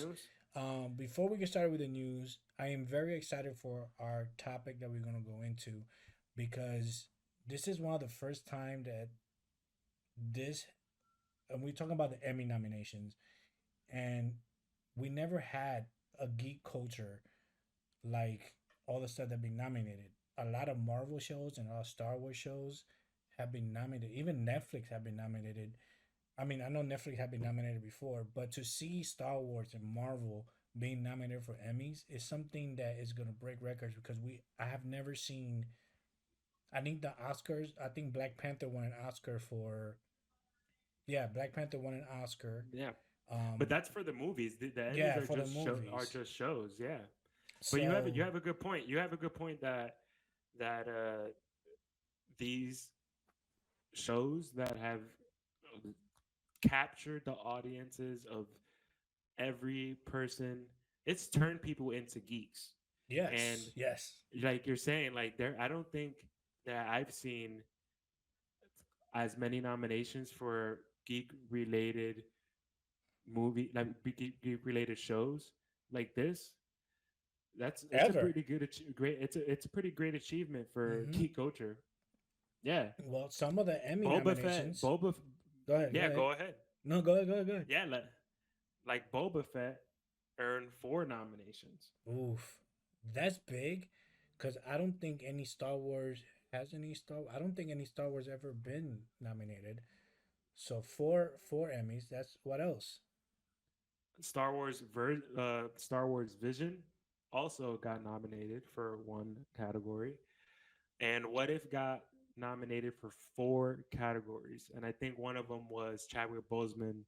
news. news? Before we get started with the news, I am very excited for our topic that we're gonna go into because this is one of the first time that this and we're talking about the Emmy nominations, and we never had a geek culture like all the stuff that been nominated. A lot of Marvel shows and a lot of Star Wars shows have been nominated. Even Netflix have been nominated. I mean, I know Netflix have been nominated before, but to see Star Wars and Marvel being nominated for Emmys is something that is gonna break records because I have never seen. I think the Oscars. I think Black Panther won an Oscar for. Yeah, Black Panther won an Oscar. Yeah, but Um, that's for the movies. The Emmys yeah, are for the just movies. shows. Yeah, but you So have a good point. You have a good point that these shows that have captured the audiences of every person, it's turned people into geeks. And yes, yes, like you're saying, like there, I don't think that I've seen as many nominations for geek related geek related shows like this. That's it's a ever. pretty good great it's a pretty great achievement for Mm-hmm. geek culture. Yeah, Well, some of the Emmy Boba Fett, nominations. Go ahead. Go Yeah, ahead. go ahead. No, go ahead. Go ahead. Go ahead. Yeah, like Boba Fett earned 4 nominations. Oof, that's big, because I don't think any Star Wars has any Star. I don't think any Star Wars ever been nominated. So four Emmys. That's what else? Star Wars Vision also got nominated for one category, and What If got nominated for 4 categories, and I think one of them was Chadwick Boseman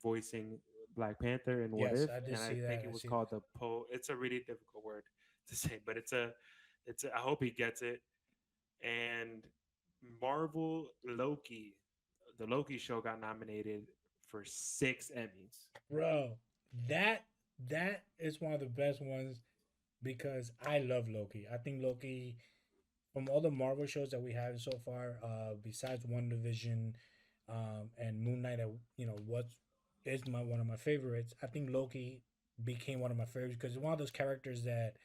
voicing Black Panther in What Yes, If, I did and I see think that. it I was see called that. the Po. It's a really difficult word to say, but I hope he gets it. And Marvel Loki, the Loki show got nominated for 6 Emmys. Bro, that that is one of the best ones because I love Loki. I think Loki from all the Marvel shows that we have so far, besides One Division, and Moon Knight, what is my one of my favorites. I think Loki became one of my favorites because it's one of those characters that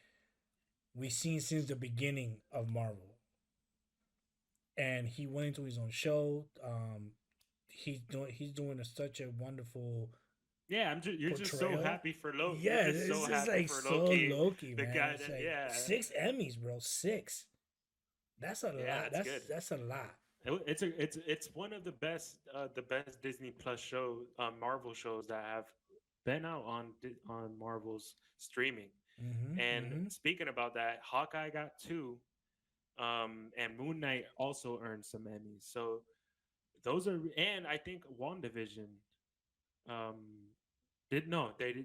we've seen since the beginning of Marvel, and he went into his own show. He's doing such a wonderful Yeah, you're just so portrayal. happy for Loki. You're Yeah, just it's so just happy like for so Loki, Loki, the man. guy It's that like yeah, 6 Emmys, bro. Six. That's a yeah, lot. that's That's good. that's a lot. It's one of the best Disney Plus Marvel shows that have been out on Marvel's streaming. Mm-hmm. And Mm-hmm. speaking about that, Hawkeye got 2, and Moon Knight also earned some Emmys. So those are, and I think WandaVision, um, did no, they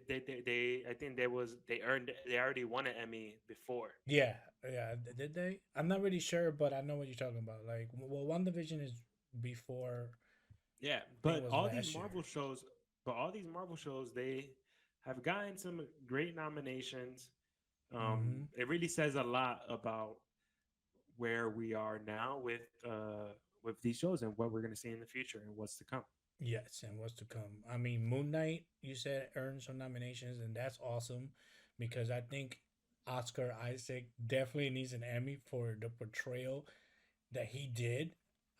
I think they already won an Emmy before. Yeah, yeah. Did they? I'm not really sure, but I know what you're talking about. Like, well, One Division is before. Yeah, I think it was last year. but all these Marvel shows, they have gotten some great nominations. Mm-hmm. It really says a lot about where we are now with these shows and what we're going to see in the future and what's to come. Yes, and what's to come? I mean, Moon Knight. You said earned some nominations, and that's awesome because I think Oscar Isaac definitely needs an Emmy for the portrayal that he did.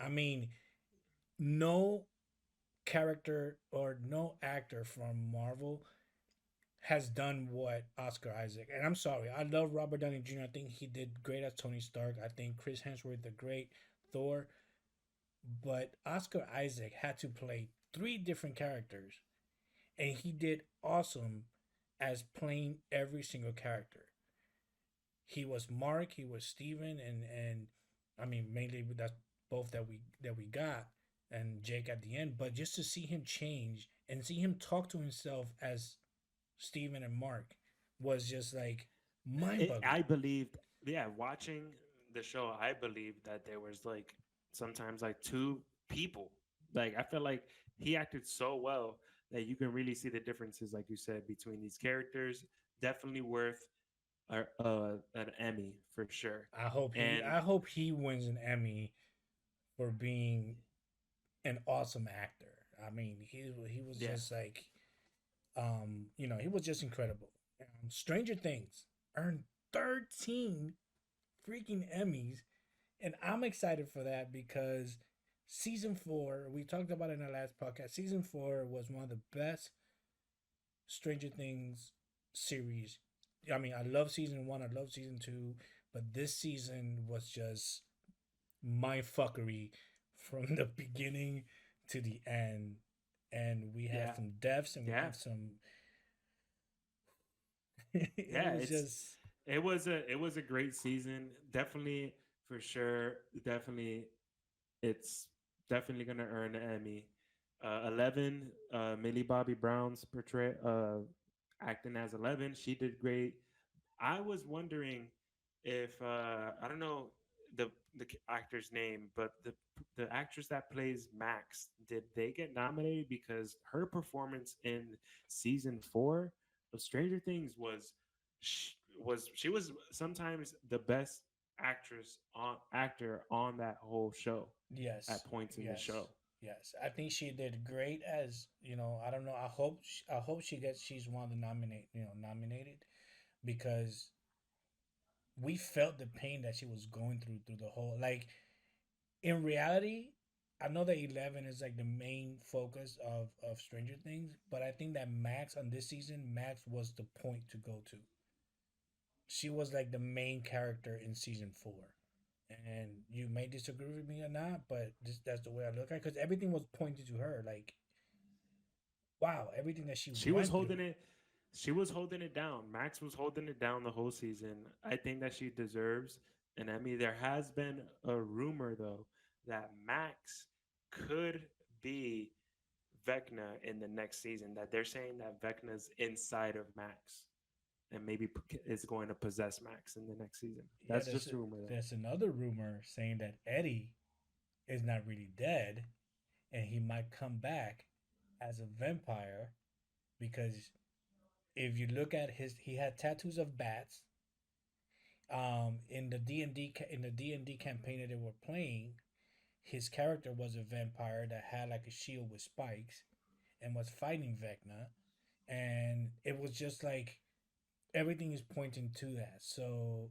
I mean, no character or no actor from Marvel has done what Oscar Isaac. And I'm sorry, I love Robert Downey Jr. I think he did great as Tony Stark. I think Chris Hemsworth did great Thor. But Oscar Isaac had to play three different characters, and he did awesome as playing every single character. He was Mark, he was Steven, and I mean mainly that's both that we got, and Jake at the end. But just to see him change and see him talk to himself as Steven and Mark was just like mind I boggling. believed, yeah, watching the show, I believed that there was like sometimes like 2 people. Like I felt like he acted so well that you can really see the differences, like you said, between these characters. Definitely worth an Emmy for sure. And I hope he wins an Emmy for being an awesome actor. I mean, he was yeah, just like He was just incredible. Stranger Things earned 13 freaking Emmys, and I'm excited for that because season four, we talked about it in our last podcast. Season four was one of the best Stranger Things series. I mean, I love season one, I love season two, but this season was just my fuckery from the beginning to the end. And we had Yeah, some deaths and we yeah, have some. It yeah. was just. It was a great season. Definitely, for sure. Definitely, it's definitely gonna earn an Emmy. 11, Millie Bobby Brown's portray acting as 11. She did great. I was wondering if I don't know the actor's name, but the actress that plays Max, did they get nominated? Because her performance in season 4 of Stranger Things she was sometimes the best actor on that whole show at Yes, points in the yes, show. yes. I think she did great as I don't know. I hope she's one of the nominated because we felt the pain that she was going through the whole like in reality. I know that 11 is like the main focus of Stranger Things, but I think that Max on this season, Max was the point to go to. She was like the main character in season 4. And you may disagree with me or not, but that's the way I look at it because everything was pointed to her. Like, wow, everything that she She was went through. holding it. She was holding it down. Max was holding it down the whole season. I think that she deserves an Emmy. There has been a rumor though that Max could be Vecna in the next season. That they're saying that Vecna's inside of Max and maybe is going to possess Max in the next season. Yeah, That's just rumor though. there's another rumor saying that Eddie is not really dead and he might come back as a vampire because if you look at he had tattoos of bats. In the D&D campaign that they were playing, his character was a vampire that had like a shield with spikes and was fighting Vecna, and it was just like everything is pointing to that. So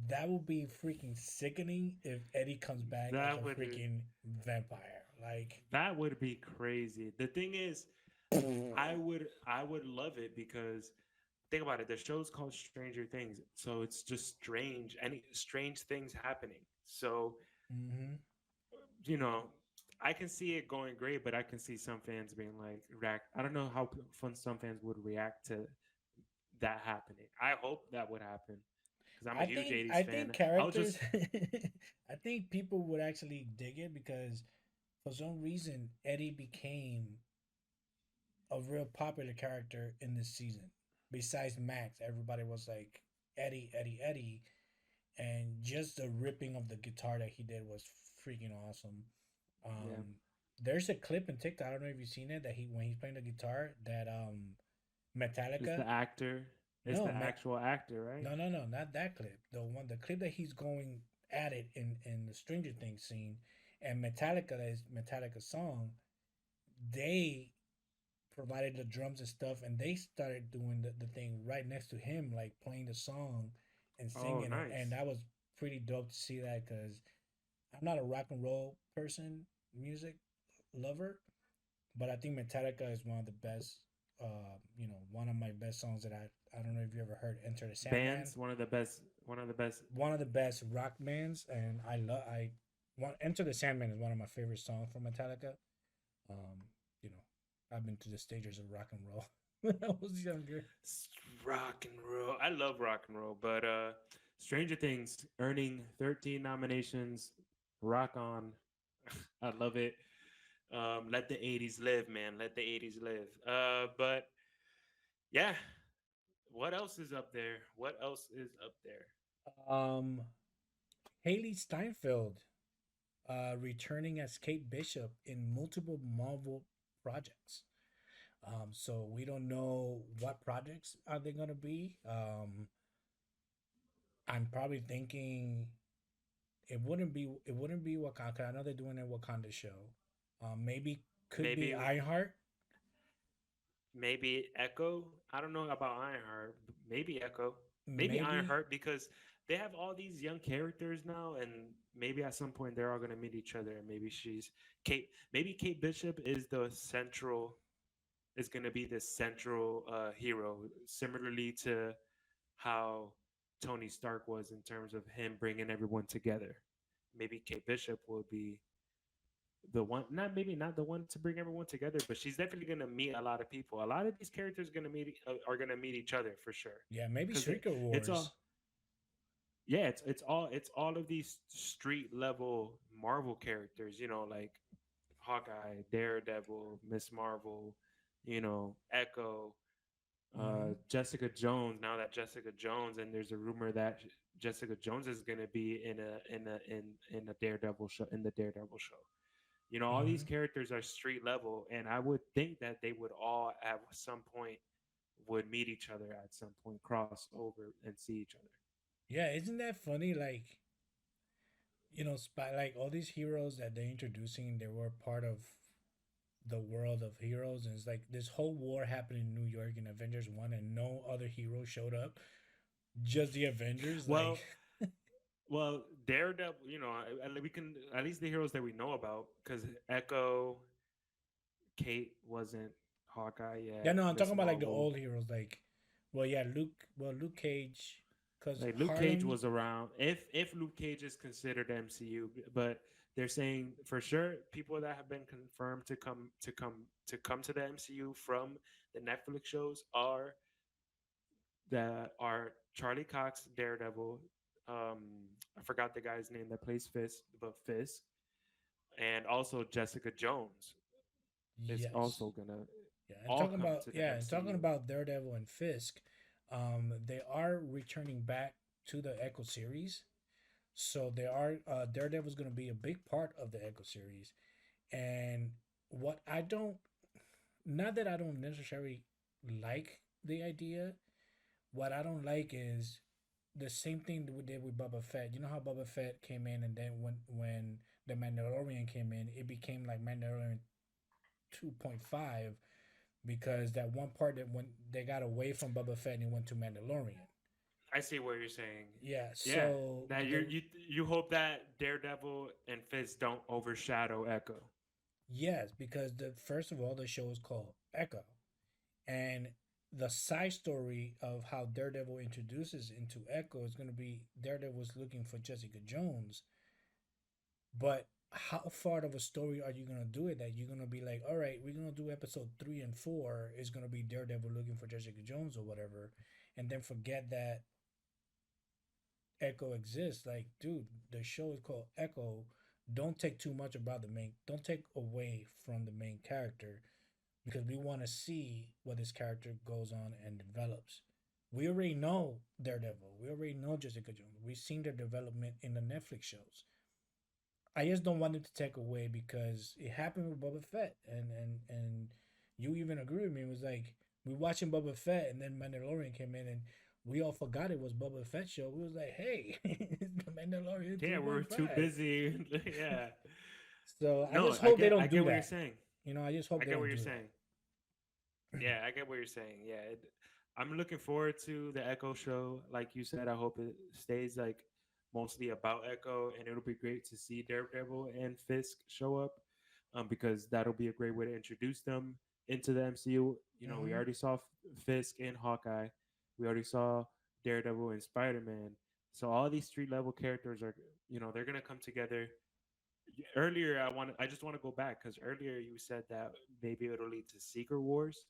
that would be freaking sickening if Eddie comes back as That a would freaking vampire. Like, that would be crazy. The thing is, I would love it because think about it. The show's called Stranger Things, so it's just strange. Any strange things happening. So mm-hmm. you know, I can see it going great, but I can see some fans being like, react. I don't know how fun some fans would react to that happening. I hope that would happen because I'm a huge '80s I think fan. I was characters just I think people would actually dig it because for some reason Eddie became a real popular character in this season. Besides Max, everybody was like Eddie, Eddie, Eddie, and just the ripping of the guitar that he did was freaking awesome. yeah. There's a clip in TikTok. I don't know if you've seen it that he when he's playing the guitar that Is Metallica. the actor? Is No, the actual actor right? no, not that clip. The clip that he's going at it in the Stranger Things scene, and Metallica that is Metallica's song. They provided the drums and stuff, and they started doing the thing right next to him, like playing the song and Oh, singing it, and nice. that was pretty dope to see that because I'm not a rock and roll person, music lover, but I think Metallica is one of the best. One of my best songs that I don't know if you ever heard Enter the Sandman. Bands, one of the best. One of the best. One of the best rock bands, and I want Enter the Sandman is one of my favorite songs from Metallica. Um, you know, I've been to the stages of rock and roll when I was younger. Rock and roll. I love rock and roll, but Stranger Things earning 13 nominations. Rock on. I love it. Let the '80s live, man. Let the '80s live. But yeah, what else is up there? What else is up there? Um, Haley Steinfeld, returning as Kate Bishop in multiple Marvel projects. So we don't know what projects are they gonna be. I'm probably thinking it wouldn't be Wakanda. I know they're doing a Wakanda show. Maybe could be Maybe, Ironheart. maybe Echo. I don't know about Ironheart. Maybe Echo. Maybe Maybe. Ironheart because they have all these young characters now, and maybe at some point they're all gonna meet each other. And maybe she's Kate. Maybe Kate Bishop is gonna be the central hero, similarly to how Tony Stark was in terms of him bringing everyone together. Maybe Kate Bishop will be the one, not maybe not the one to bring everyone together, but she's definitely gonna meet a lot of people. A lot of these characters are gonna meet each other for sure, Yeah, maybe because Secret it's Wars. all yeah, it's all of these street level Marvel characters, like Hawkeye, Daredevil, Miss Marvel, Echo, Hmm. Jessica Jones. Now that Jessica Jones, and there's a rumor that Jessica Jones is going to be in a Daredevil show, in the Daredevil show. All these Hmm. characters are street level, and I would think that they would all at some point would meet each other at some point, cross over, and see each other. Yeah, isn't that funny? Like, like all these heroes that they're introducing, they were part of the world of heroes, and it's like this whole war happened in New York in Avengers 1, and no other hero showed up, just the Avengers. Like, Well, well, Daredevil. We can at least the heroes that we know about, because Echo, Kate wasn't Hawkeye yeah, yet. no, I'm talking Miss about like the Marvel, old heroes. Like, well, yeah, Luke Cage, because like Luke Cage Harlem. was around. If Luke Cage is considered MCU, but they're saying for sure people that have been confirmed to come to the MCU from the Netflix shows are Charlie Cox, Daredevil. Um, I forgot the guy's name that plays Fisk, but Fisk, and also Jessica Jones is Yes. also gonna Yeah, and all talking come about to the yeah, and talking MCU. about Daredevil and Fisk, they are returning back to the Echo series. So they are Daredevil's going to be a big part of the Echo series. And what I don't, not that I don't necessarily like the idea, what I don't like is the same thing that we did with Boba Fett. You know how Boba Fett came in, and then when the Mandalorian came in, it became like Mandalorian 2.5, because that one part that when they got away from Boba Fett and it went to Mandalorian. I see what you're saying. Yeah, Yeah, so that the you hope that Daredevil and Fizz don't overshadow Echo. yes, because the first of all the show is called Echo, and the side story of how Daredevil introduces into Echo is going to be Daredevil's looking for Jessica Jones, but how far of a story are you gonna do it that you're gonna be like, all right, we're gonna do episode 3 and 4 is gonna be Daredevil looking for Jessica Jones or whatever, and then forget that Echo exists. Like, dude, the show is called Echo. Don't take too much about the main. Don't take away from the main character, because we want to see what this character goes on and develops. We already know Daredevil. We already know Jessica Jones. We've seen their development in the Netflix shows. I just don't want them to take away, because it happened with Boba Fett, and you even agree with me. It was like we watching Boba Fett, and then Mandalorian came in, and we all forgot it was Boba Fett show. We was like, hey, it's the Mandalorian Yeah, we're too 2.5. busy. Yeah. So I No, just hope they I don't do get what you're that. saying. I just hope I they get what don't you're do saying. Yeah, I get what you're saying. Yeah, I'm looking forward to the Echo show. Like you said, I hope it stays like mostly about Echo, and it'll be great to see Daredevil and Fisk show up, because that'll be a great way to introduce them into the MCU. We that. already saw Fisk in Hawkeye, we already saw Daredevil and Spider Man. So all these street level characters are, they're gonna come together. Earlier, I just want to go back because earlier you said that maybe it'll lead to Secret Wars.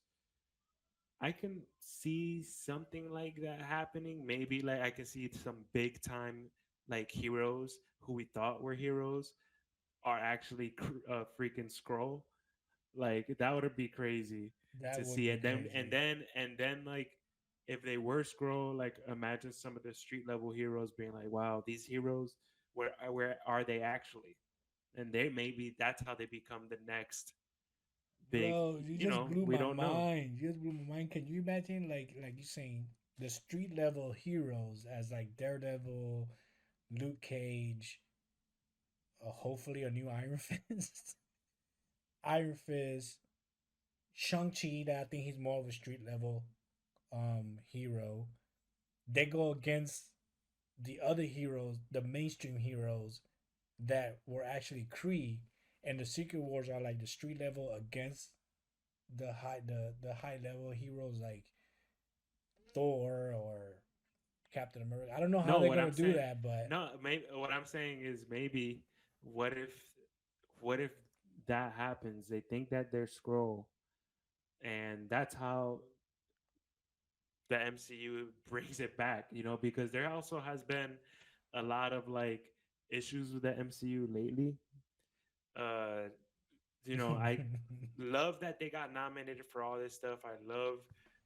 I can see something like that happening. Maybe like I can see some big time like heroes who we thought were heroes are actually freaking scroll. Like that would be crazy That to would see. be And crazy. then like if they were scroll, like imagine some of the street level heroes being like, wow, these heroes, where are they actually? And they maybe that's how they become the next big. Bro, you just blew We my don't know. mind. You just blew my mind. Can you imagine, like you saying the street level heroes as like Daredevil, Luke Cage, hopefully a new Iron Fist, Iron Fist, Shang-Chi, that I think he's more of a street level hero. They go against the other heroes, the mainstream heroes that were actually Kree, and the Secret Wars are like the street level against the high level heroes like Thor or Captain America. I don't know how No, they're what gonna I'm do saying, that, but no, maybe what I'm saying is maybe what if, what if that happens? They think that they're Scroll, and that's how the MCU brings it back. Because there also has been a lot of like issues with the MCU lately. Uh, I love that they got nominated for all this stuff. I love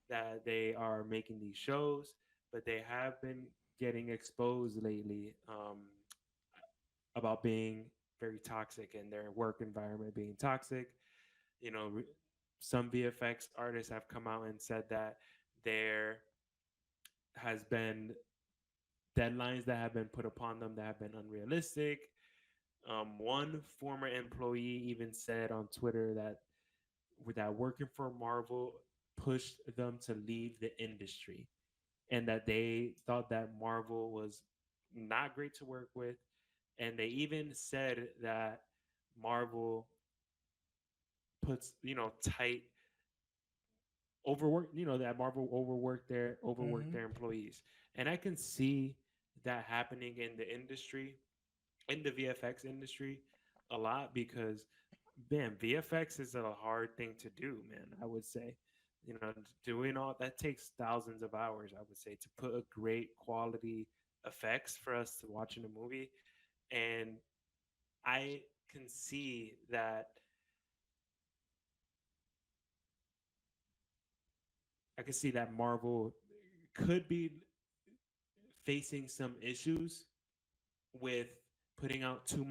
that they are making these shows, but they have been getting exposed lately, about being very toxic and their work environment being toxic. You know, some VFX artists have come out and said that there has been deadlines that have been put upon them that have been unrealistic. One former employee even said on Twitter that working for Marvel pushed them to leave the industry, and that they thought that Marvel was not great to work with. And they even said that Marvel puts, tight overwork, that Marvel overworked mm-hmm. their employees. And I can see that happening in the industry, in the VFX industry a lot, because man, VFX is a hard thing to do, man. I would say, doing all that takes thousands of hours, I would say, to put a great quality effects for us to watch in a movie. And I can see that Marvel could be facing some issues with putting out too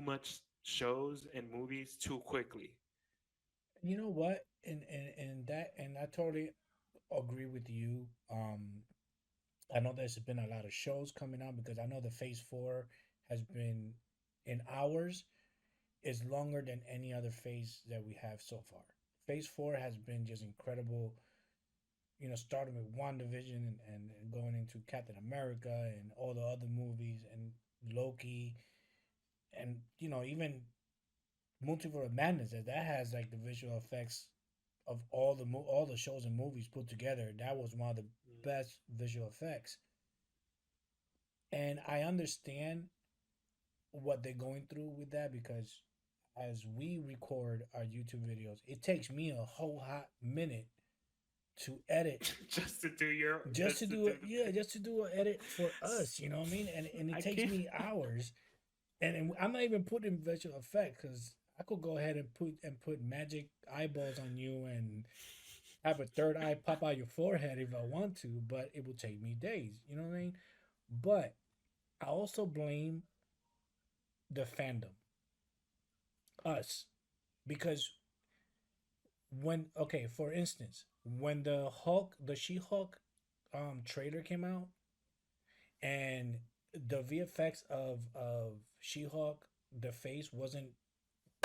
much shows and movies too quickly. You know what? And I totally agree with you. I know there's been a lot of shows coming out because I know the Phase Four has been in hours is longer than any other phase that we have so far. Phase Four has been just incredible. Starting with WandaVision and going into Captain America and all the other movies and Loki and even Multiverse of Madness that has like the visual effects of all the shows and movies put together. That was one of the best visual effects, and I understand what they're going through with that because as we record our YouTube videos, it takes me a whole hot minute to edit just to do it. Yeah, just to do an edit for us. You know what I mean? And it I takes can't. me hours. And I'm not even putting visual effect because I could go ahead and put magic eyeballs on you and have a third eye pop out your forehead if I want to, but it will take me days. You know what I mean? But I also blame the fandom, us, because for instance, when the She-Hulk trailer came out, and the VFX of She-Hulk, the face wasn't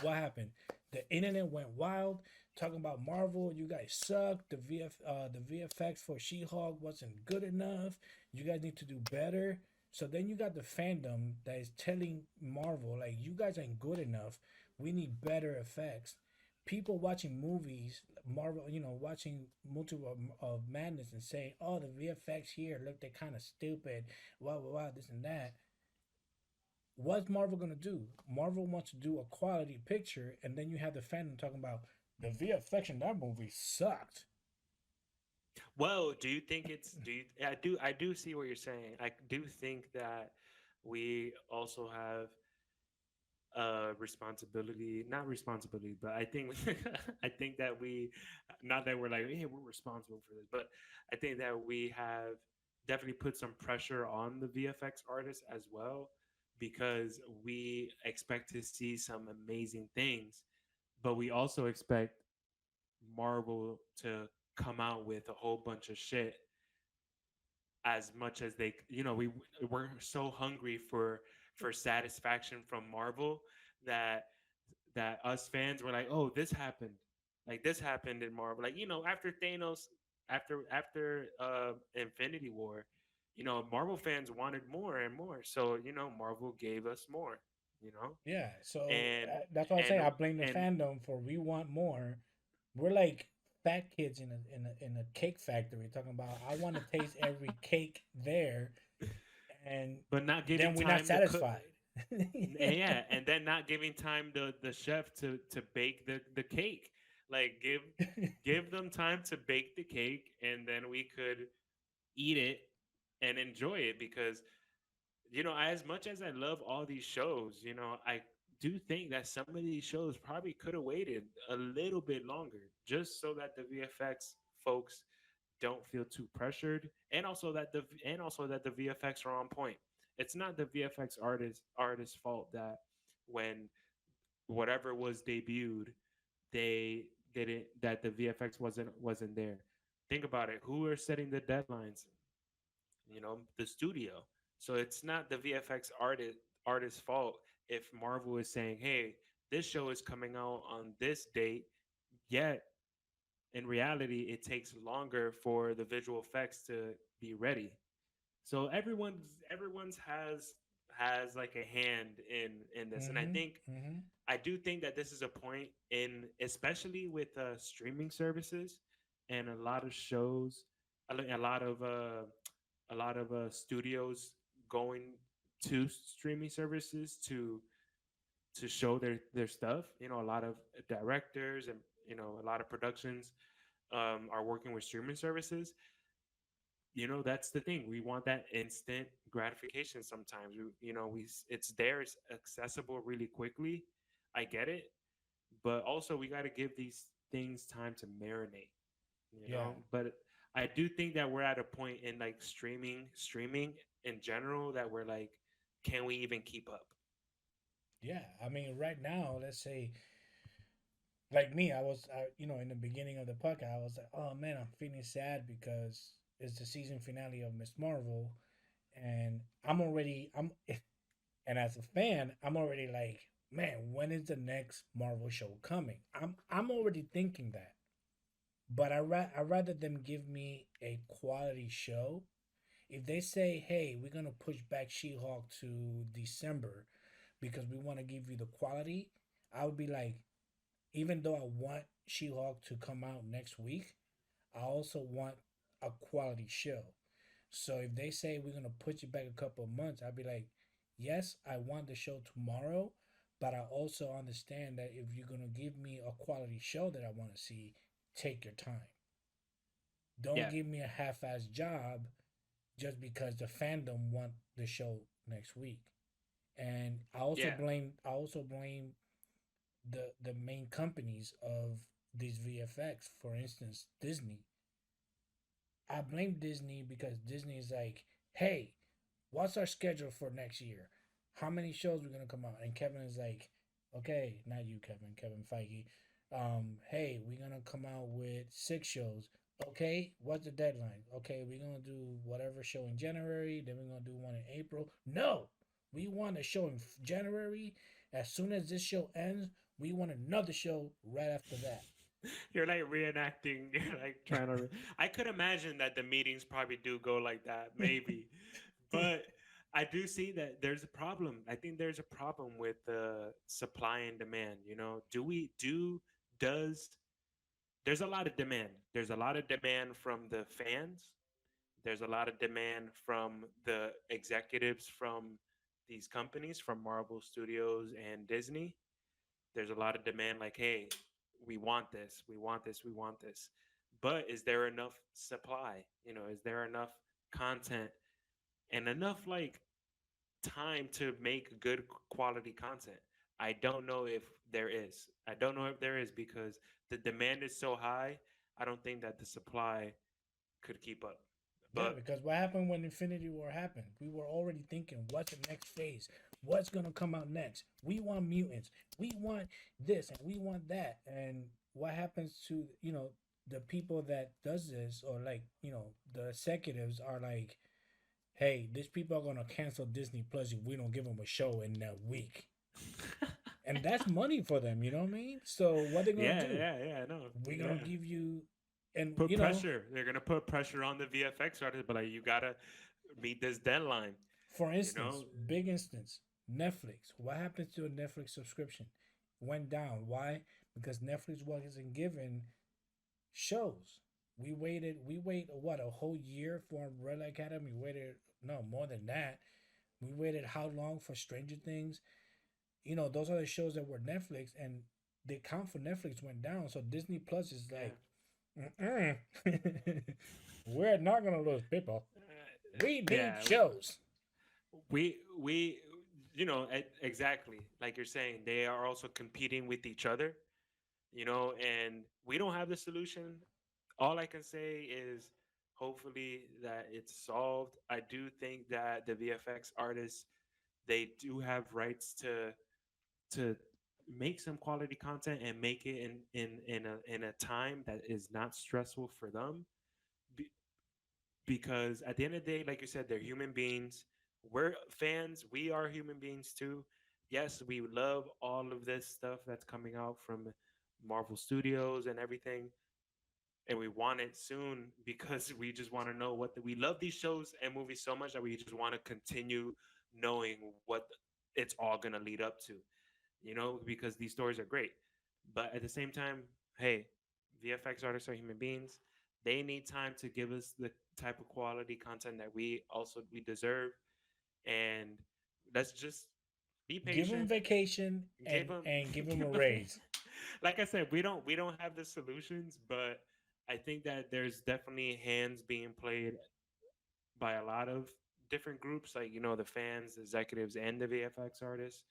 what happened. The internet went wild talking about Marvel. You guys suck. The VFX for She-Hulk wasn't good enough. You guys need to do better. So then you got the fandom that is telling Marvel like you guys ain't good enough. We need better effects. People watching movies, Marvel, watching multiple of madness and saying, "Oh, the VFX here look they're kind of stupid." Wow, this and that. What's Marvel gonna do? Marvel wants to do a quality picture, and then you have the fandom talking about the VFX in that movie sucked. Well, do you think it's do you I do see what you're saying. I do think that we also have responsibility, not responsibility, but I think I think that we, not that we're like, hey, we're responsible for this, but I think that we have definitely put some pressure on the VFX artists as well, because we expect to see some amazing things, but we also expect Marvel to come out with a whole bunch of shit as much as they, we're so hungry for satisfaction from Marvel that us fans were like, oh, this happened, Like this happened in Marvel. Like, after Thanos, after Infinity War, Marvel fans wanted more and more. So, Marvel gave us more, you know? Yeah, so And that's why I say and I blame the and fandom for we want more. We're like fat kids in a cake factory talking about I want to taste every cake there, and but not giving then we're not time to cook. satisfied. And yeah, and then not giving time to the chef to bake the cake. Like give them time to bake the cake, and then we could eat it and enjoy it. Because as much as I love all these shows, I do think that some of these shows probably could have waited a little bit longer, just so that the VFX folks don't feel too pressured, and also that the VFX are on point. It's not the VFX artist's fault that when whatever was debuted, they didn't that the VFX wasn't there. Think about it. Who are setting the deadlines? The studio. So it's not the VFX artist's fault if Marvel is saying, "Hey, this show is coming out on this date," yet in reality it takes longer for the visual effects to be ready. So everyone's has like a hand in this. And I Hmm. think Hmm. I do think that this is a point in, especially with streaming services and a lot of shows, a lot of studios going to streaming services to show their stuff. A lot of directors and a lot of productions are working with streaming services. That's the thing. We want that instant gratification. Sometimes it's there, it's accessible really quickly. I get it, but also we got to give these things time to marinate. Yeah, But I do think that we're at a point in like streaming in general, that we're like, can we even keep up? yeah. I mean, right now, let's say, like me, in the beginning of the podcast, I was like, oh man, I'm feeling sad because it's the season finale of Miss Marvel, and and as a fan, I'm already like, man, when is the next Marvel show coming? I'm already thinking that. But I rather them give me a quality show. If they say, "Hey, we're gonna push back She-Hulk to December because we want to give you the quality," I would be like, even though I want She-Hulk to come out next week, I also want a quality show. So if they say we're gonna push it back a couple of months, I'd be like, yes, I want the show tomorrow, but I also understand that if you're gonna give me a quality show that I want to see, take your time. Don't Yeah, give me a half-ass job just because the fandom want the show next week. And yeah, I also blame the main companies of these VFX. For instance, Disney. I blame Disney because Disney is like, hey, what's our schedule for next year? How many shows are gonna come out? And Kevin is like, okay, not you, Kevin, Kevin Feige. Hey, we're gonna come out with 6 shows. Okay, what's the deadline? Okay, we're gonna do whatever show in January, then we're gonna do one in April. No, we want a show in January. As soon as this show ends, we want another show right after that. you're like reenacting. You're like trying to. I could imagine that the meetings probably do go like that, maybe, but I do see that there's a problem. I think there's a problem with the supply and demand. Do we do does there's a lot of demand. There's a lot of demand from the fans. There's a lot of demand from the executives from these companies, from Marvel Studios and Disney. There's a lot of demand, like, hey, we want this, we want this, we want this. But is there enough supply? Is there enough content and enough like time to make good quality content? I don't know if there is. I don't know if there is, because the demand is so high. I don't think that the supply could keep up. Yeah, But because what happened when Infinity War happened? We were already thinking, what's the next phase? What's gonna come out next? We want mutants. We want this and we want that. And what happens to the people that does this, or like the executives are like, hey, these people are gonna cancel Disney Plus if we don't give them a show in a week. and that's money for them. You know what I mean? So what they're gonna Yeah, do? yeah, yeah. No, We're yeah. gonna give you, and Put pressure. They're gonna put pressure on the VFX artist, but like you gotta meet this deadline. for You know? instance, big instance, Netflix. What happens to a Netflix subscription? Went down. Why? Because Netflix wasn't given shows. We wait what, a whole year for Umbrella Academy. We waited, no, more than that. We waited how long for Stranger Things? Those are the shows that were Netflix, and the count for Netflix went down. So Disney Plus is Yeah. like, we're not gonna lose people. We need Yeah. shows. We exactly like you're saying, they are also competing with each other, and we don't have the solution. All I can say is hopefully that it's solved. I do think that the VFX artists, they do have rights to make some quality content and make it in a time that is not stressful for them. Be- because at the end of the day, like you said, they're human beings. We're fans. We are human beings too. Yes, we love all of this stuff that's coming out from Marvel Studios and everything, and we want it soon because we just want to know we love these shows and movies so much that we just want to continue knowing what it's all going to lead up to, because these stories are great. But at the same time, hey, VFX artists are human beings. They need time to give us the type of quality content that we deserve, and let's just be Give them patient. vacation Give and them, give them a give them. raise. Like I said, we don't have the solutions, but I think that there's definitely hands being played by a lot of different groups, like the fans, the executives, and the VFX artists.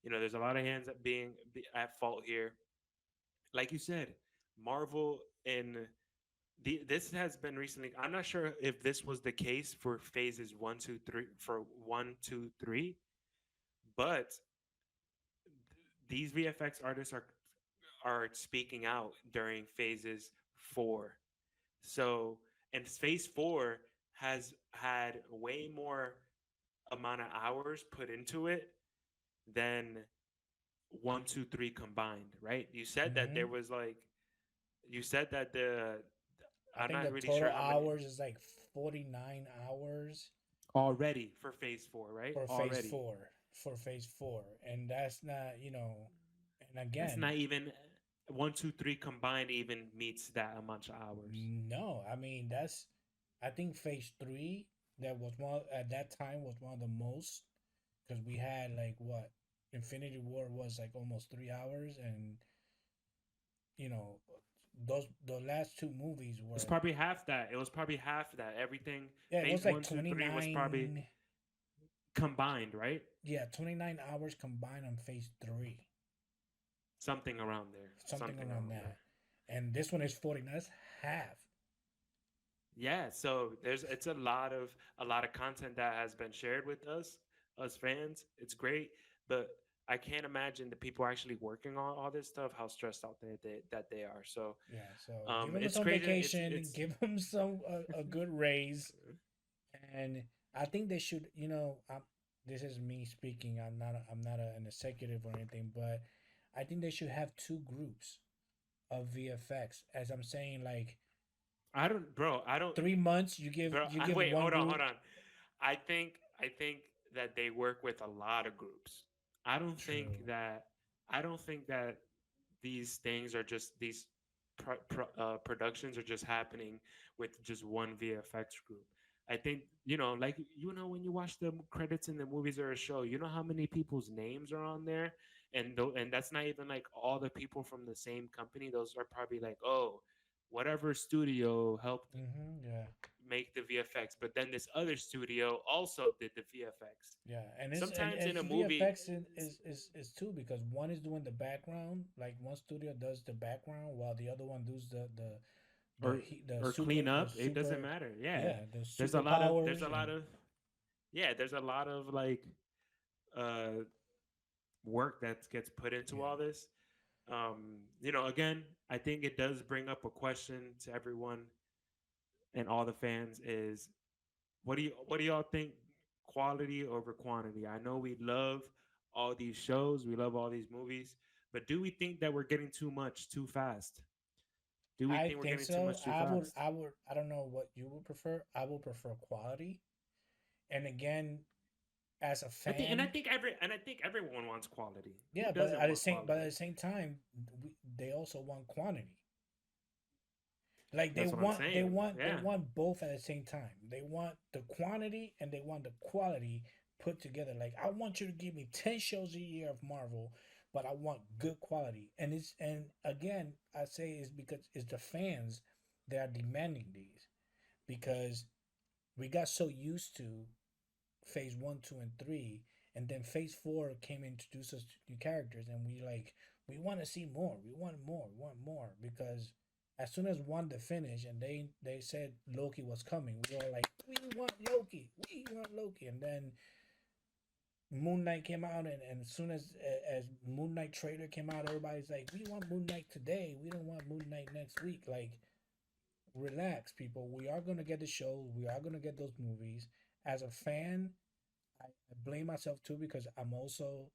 There's a lot of hands at fault here. Like you said, Marvel and this has been recently. I'm not sure if this was the case for phases one, two, three, for 1, 2, 3, but these VFX artists are speaking out during phases 4. So, and phase 4 has had way more amount of hours put into it than 1, 2, 3 combined, right? You said that there Hmm. was like, you said that I I'm think not the really sure total how many hours is like 49 hours already for phase 4, right? for phase Already. four. For phase four, and that's not, and That's again, not even 1, 2, 3 combined even meets that amount of hours. no, I mean that's, I think phase three, that was one at that time, was one of the most, because we had like what, Infinity War was like almost 3 hours, and you know the last two movies It's were, probably half that. It was probably half that. Everything yeah, it phase was like one, two, twenty three was probably nine, combined, right? 29 hours combined on phase three, Something around there. something Something around around there. that, and this one is 49. That's half. Yeah, so it's a lot of content that has been shared with us fans. It's great, but I can't imagine the people actually working on all this stuff how stressed out they are. So, Yeah, so give them it's some crazy. vacation, It's give them some a good raise, and I think they should. This is me speaking. I'm not an executive or anything, but I think they should have two groups of VFX. As I'm saying, like I don't, bro. I don't, 3 months, you give bro. you give Wait, one hold on, group. hold on. I think that they work with a lot of groups. I don't True. think that I don't think that these things are just these productions are just happening with just one VFX group. I think like when you watch the credits in the movies or a show, you know how many people's names are on there, and that's not even like all the people from the same company. Those are probably like, oh, whatever studio helped Yeah, make the VFX, but then this other studio also did the VFX. yeah, and Sometimes in it's a movie, VFX is two, because one is doing the background, like one studio does the background while the other one does or the or super clean the up, it doesn't super, matter. Yeah, yeah, the there's a lot of there's superpowers a lot and of yeah, there's a lot of like uh work that gets put into yeah. all this. Again, I think it does bring up a question to everyone and all the fans is what do y'all think, quality over quantity? I know we love all these shows, we love all these movies, but do we think that we're getting too much too fast? Do we I think we're think getting too so. much too fast? I don't know what you would prefer. I would prefer quality. And again, as a fan, I think everyone wants quality. Who yeah, doesn't want but at quality? the same time, they also want quantity. Like That's what I'm saying. they Yeah. want both at the same time. They want the quantity and they want the quality put together. Like I want you to give me 10 shows a year of Marvel, but I want good quality. And again, I say it's because it's the fans that are demanding these because we got so used to phase one, two, and three, and then phase four came and introduced us to new characters, and we want to see more. We want more because as soon as Wanda finished and they said Loki was coming, we were like, we want Loki, and then Moon Knight came out, and as soon as Moon Knight trailer came out, everybody's like, we want Moon Knight today. We don't want Moon Knight next week. Like, relax, people. We are gonna get the show. We are gonna get those movies. As a fan, I blame myself too because I'm also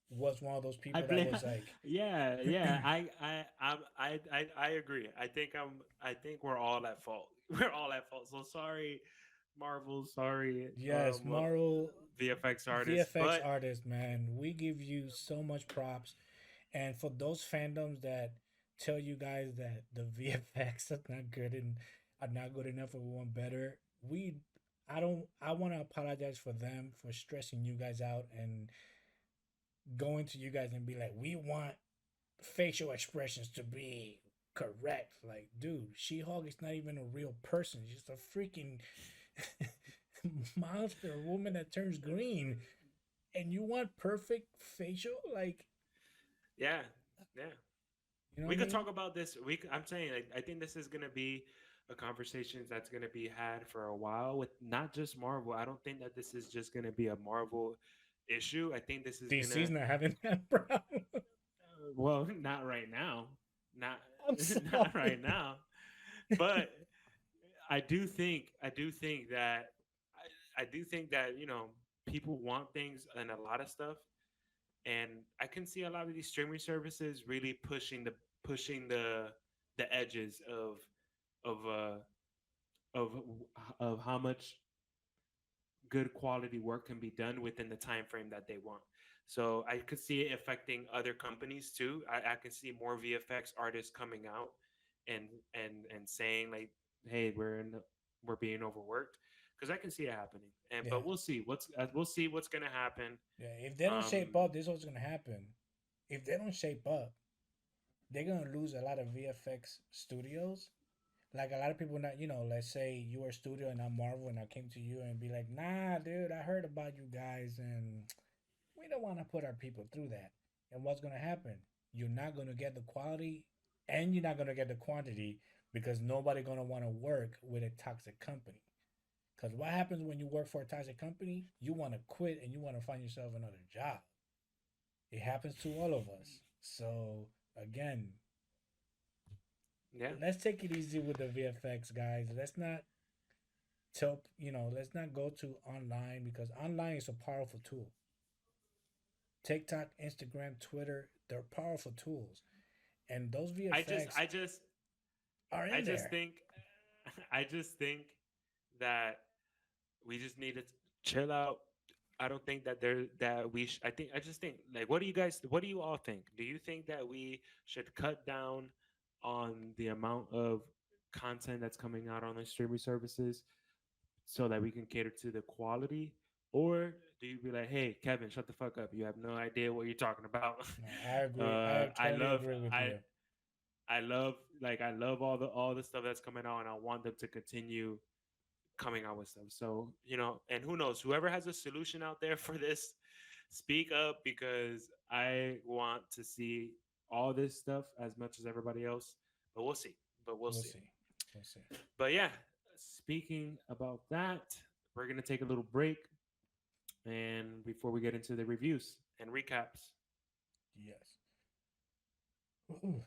was one of those I people that blame. was like, Yeah, yeah. I agree. I think we're all at fault. We're all at fault. So sorry, Marvel. Sorry, yes, Marvel VFX artists. VFX But artist, man, we give you so much props. And for those fandoms that tell you guys that the VFX are not good and are not good enough or we want better, I want to apologize for them for stressing you guys out and going to you guys and be like, we want facial expressions to be correct. Like, dude, She Hulk is not even a real person. She's just a freaking monster woman that turns green. And you want perfect facial? Like, yeah, yeah. you know what We I could mean? talk about this. I'm saying I think this is gonna be a conversation that's gonna be had for a while with not just Marvel. I don't think that this is just gonna be a Marvel issue. I think this is DC's gonna not having that problem. well, not right now, not I'm not sorry. right now, but I do think that I do think that people want things and a lot of stuff, and I can see a lot of these streaming services really pushing the edges of of of how much good quality work can be done within the time frame that they want. So I could see it affecting other companies too. I can see more VFX artists coming out and and saying like, "Hey, we're being overworked," because I can see it happening. And Yeah. but we'll see what's gonna happen. Yeah. If they don't shape Um, up, this is what's gonna happen. If they don't shape up, they're gonna lose a lot of VFX studios. Like a lot of people not, let's say you were a studio and I'm Marvel and I came to you and be like, nah, dude, I heard about you guys and we don't want to put our people through that. And what's gonna happen? You're not gonna get the quality and you're not gonna get the quantity because nobody gonna want to work with a toxic company. Because what happens when you work for a toxic company? You want to quit and you want to find yourself another job. It happens to all of us. So again, yeah, let's take it easy with the VFX guys. Let's not go to online because online is a powerful tool. TikTok, Instagram, Twitter, they're powerful tools. And those I just VFX I just are I in just there. think I just think that we just need to chill out. I don't think that I just think like what do you all think? Do you think that we should cut down on the amount of content that's coming out on the streaming services so that we can cater to the quality? Or do you be like, hey, Kevin, shut the fuck up. You have no idea what you're talking about. No, I agree. I I totally love agree with I you. I love all the stuff that's coming out and I want them to continue coming out with stuff. So, and who knows, whoever has a solution out there for this, speak up because I want to see all this stuff as much as everybody else. But we'll see. But we'll We'll see. see. We'll see. But yeah, speaking about that, we're going to take a little break and before we get into the reviews and recaps. Yes. Ooh.